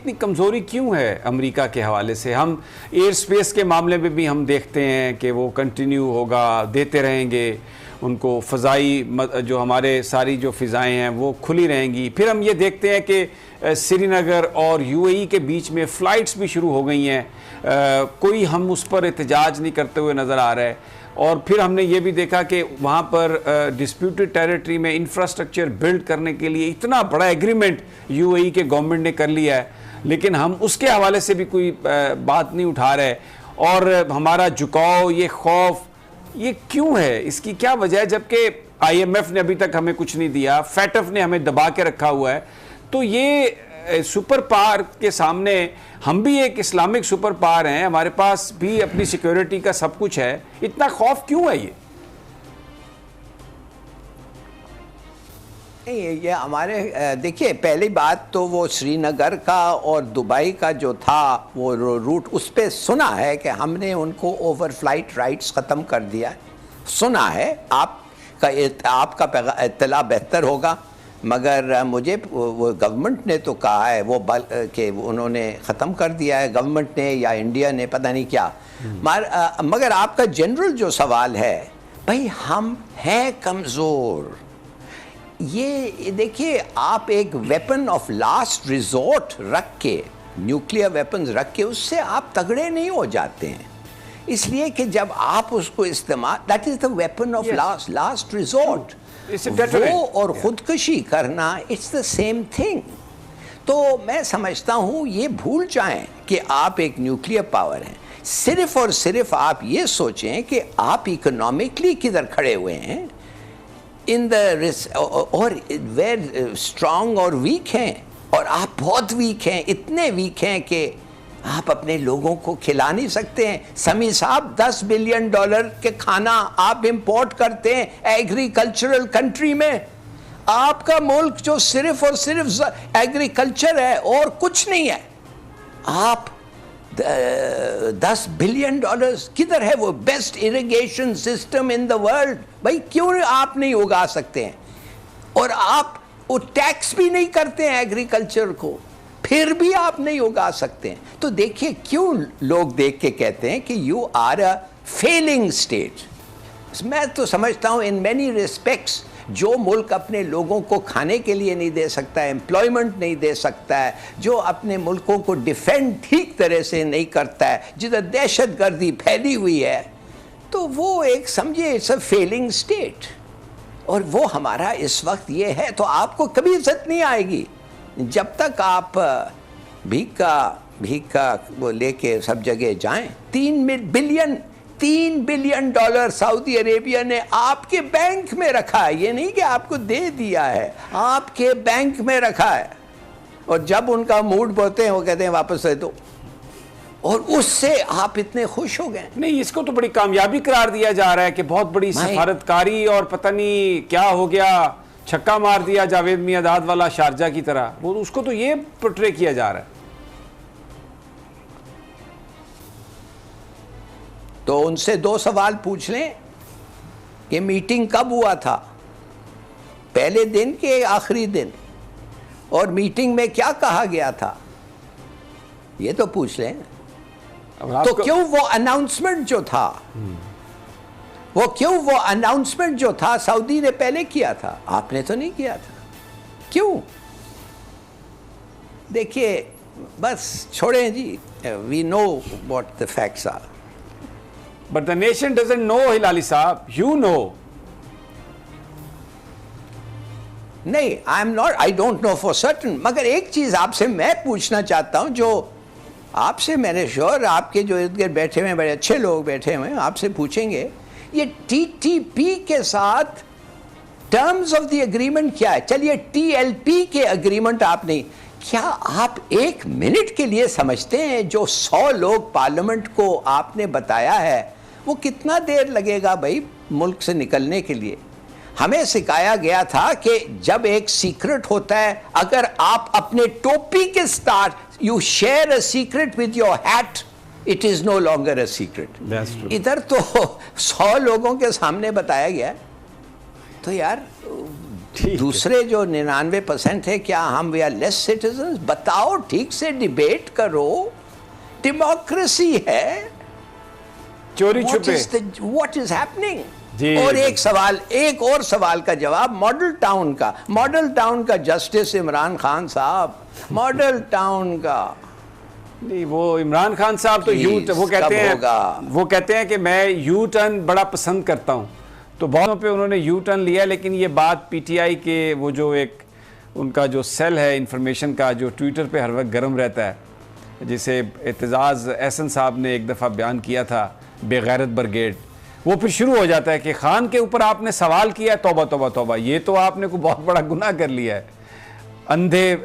اتنی کمزوری کیوں ہے امریکہ کے حوالے سے؟ ہم ایئر سپیس کے معاملے میں بھی ہم دیکھتے ہیں کہ وہ کنٹینیو ہوگا، دیتے رہیں گے ان کو، فضائی جو ہمارے ساری جو فضائیں ہیں وہ کھلی رہیں گی. پھر ہم یہ دیکھتے ہیں کہ سری نگر اور یو اے ای کے بیچ میں فلائٹس بھی شروع ہو گئی ہیں، کوئی ہم اس پر احتجاج نہیں کرتے ہوئے نظر آ رہا ہے. اور پھر ہم نے یہ بھی دیکھا کہ وہاں پر ڈسپیوٹڈ ٹیریٹری میں انفراسٹرکچر بلڈ کرنے کے لیے اتنا بڑا ایگریمنٹ یو اے ای کے گورنمنٹ نے کر لیا ہے، لیکن ہم اس کے حوالے سے بھی کوئی بات نہیں اٹھا رہے. اور ہمارا جھکاؤ، یہ خوف، یہ کیوں ہے؟ اس کی کیا وجہ ہے؟ جبکہ آئی ایم ایف نے ابھی تک ہمیں کچھ نہیں دیا، فیٹف نے ہمیں دبا کے رکھا ہوا ہے. تو یہ سپر پاور کے سامنے ہم بھی ایک اسلامک سپر پاور ہیں، ہمارے پاس بھی اپنی سیکیورٹی کا سب کچھ ہے، اتنا خوف کیوں ہے؟ یہ ہمارے دیکھیے، پہلی بات تو وہ سری نگر کا اور دبئی کا جو تھا وہ روٹ، اس پہ سنا ہے کہ ہم نے ان کو اوور فلائٹ رائٹس ختم کر دیا ہے، سنا ہے. آپ کا اطلاع بہتر ہوگا، مگر مجھے وہ گورنمنٹ نے تو کہا ہے وہ کہ انہوں نے ختم کر دیا ہے، گورنمنٹ نے یا انڈیا نے، پتہ نہیں کیا. مگر آپ کا جنرل جو سوال ہے، بھائی ہم ہیں کمزور. یہ دیکھیے، آپ ایک ویپن آف لاسٹ ریزورٹ رکھ کے، نیوکلیئر ویپنز رکھ کے، اس سے آپ تگڑے نہیں ہو جاتے ہیں. اس لیے کہ جب آپ اس کو استعمال، that is the weapon of last resort. وہ اور خودکشی کرنا، اٹس دا سیم تھنگ. تو میں سمجھتا ہوں یہ بھول جائیں کہ آپ ایک نیوکلیئر پاور ہیں. صرف اور صرف آپ یہ سوچیں کہ آپ اکنامکلی کدھر کھڑے ہوئے ہیں، اور ویئر اسٹرانگ اور ویک ہیں. اور آپ بہت ویک ہیں، اتنے ویک ہیں کہ آپ اپنے لوگوں کو کھلا نہیں سکتے ہیں. سمیع صاحب، $10 بلین کے کھانا آپ امپورٹ کرتے ہیں ایگریکلچرل کنٹری میں. آپ کا ملک جو صرف اور صرف ایگریکلچر ہے اور کچھ نہیں ہے، آپ $10 بلین کدھر ہے؟ وہ best irrigation system in the world. بھائی کیوں آپ نہیں اگا سکتے ہیں؟ اور آپ وہ ٹیکس بھی نہیں کرتے ہیں ایگریکلچر کو، پھر بھی آپ نہیں اگا سکتے ہیں. تو دیکھیے، کیوں لوگ دیکھ کے کہتے ہیں کہ you are a feeling state. میں تو سمجھتا ہوں ان مینی ریسپیکٹس جو ملک اپنے لوگوں کو کھانے کے لیے نہیں دے سکتا ہے، امپلائمنٹ نہیں دے سکتا ہے، جو اپنے ملکوں کو ڈیفینڈ ٹھیک طرح سے نہیں کرتا ہے، جدھر دہشت گردی پھیلی ہوئی ہے، تو وہ ایک سمجھے اٹس اے فیلنگ اسٹیٹ. اور وہ ہمارا اس وقت یہ ہے. تو آپ کو کبھی عزت نہیں آئے گی جب تک آپ بھیک کا وہ لے کے سب جگہ جائیں. $3 بلین سعودی عربیہ نے آپ کے بینک میں رکھا ہے. یہ نہیں کہ آپ کو دے دیا ہے، آپ کے بینک میں رکھا ہے. اور جب ان کا موڈ بولتے ہیں وہ کہتے ہیں واپس دے دو، اور اس سے آپ اتنے خوش ہو گئے. نہیں، اس کو تو بڑی کامیابی قرار دیا جا رہا ہے کہ بہت بڑی سفارتکاری، اور پتہ نہیں کیا ہو گیا، چھکا مار دیا جاوید میاں والا شارجہ کی طرح. وہ اس کو تو یہ پورٹرے کیا جا رہا ہے. تو ان سے 2 سوال پوچھ لیں کہ میٹنگ کب ہوا تھا، پہلے دن کے آخری دن، اور میٹنگ میں کیا کہا گیا تھا، یہ تو پوچھ لیں. تو کیوں وہ اناؤنسمنٹ جو تھا سعودی نے پہلے کیا تھا، آپ نے تو نہیں کیا تھا؟ کیوں؟ دیکھیے، بس چھوڑیں جی، we know what the facts are. But the nation doesn't know, Hilali صاحب. You know. نہیں، I don't know for certain. مگر ایک چیز آپ سے میں پوچھنا چاہتا ہوں، جو آپ سے میں نے شور، آپ کے جو ارد گرد بیٹھے ہوئے بڑے اچھے لوگ بیٹھے ہوئے ہیں، آپ سے پوچھیں گے یہ TTP کے ساتھ ٹرمز آف دی اگریمنٹ کیا ہے. چلیے TLP کے اگریمنٹ آپ نہیں، کیا آپ 1 منٹ کے لیے سمجھتے ہیں جو 100 لوگ پارلیمنٹ کو آپ نے بتایا ہے وہ کتنا دیر لگے گا بھائی ملک سے نکلنے کے لیے؟ ہمیں سکھایا گیا تھا کہ جب ایک سیکرٹ ہوتا ہے، اگر آپ اپنے ٹوپی کے ساتھ you share a secret with your hat, it is no longer a secret. ادھر تو 100 لوگوں کے سامنے بتایا گیا. تو یار دوسرے جو 99% ہے کیا ہم وی آر لیس سٹیزنز؟ بتاؤ، ٹھیک سے ڈیبیٹ کرو، ڈیموکریسی ہے. چوری چھپے واٹ از ہیپننگ؟ جی اور ایک اور سوال کا جواب ماڈل ٹاؤن کا جسٹس عمران خان صاحب، ماڈل ٹاؤن کا. نہیں، وہ عمران خان صاحب تو وہ کہتے ہیں کہ میں یو ٹرن بڑا پسند کرتا ہوں، تو بہتوں پہ انہوں نے یو ٹرن لیا. لیکن یہ بات پی ٹی آئی کے وہ جو ایک ان کا جو سیل ہے انفارمیشن کا، جو ٹویٹر پہ ہر وقت گرم رہتا ہے، جسے اعتزاز احسن صاحب نے ایک دفعہ بیان کیا تھا، بے غیرت برگیڈ، وہ پھر شروع ہو جاتا ہے کہ خان کے اوپر آپ نے سوال کیا ہے، توبہ توبہ توبہ، یہ تو آپ نے کوئی بہت بڑا گناہ کر لیا ہے. اندھے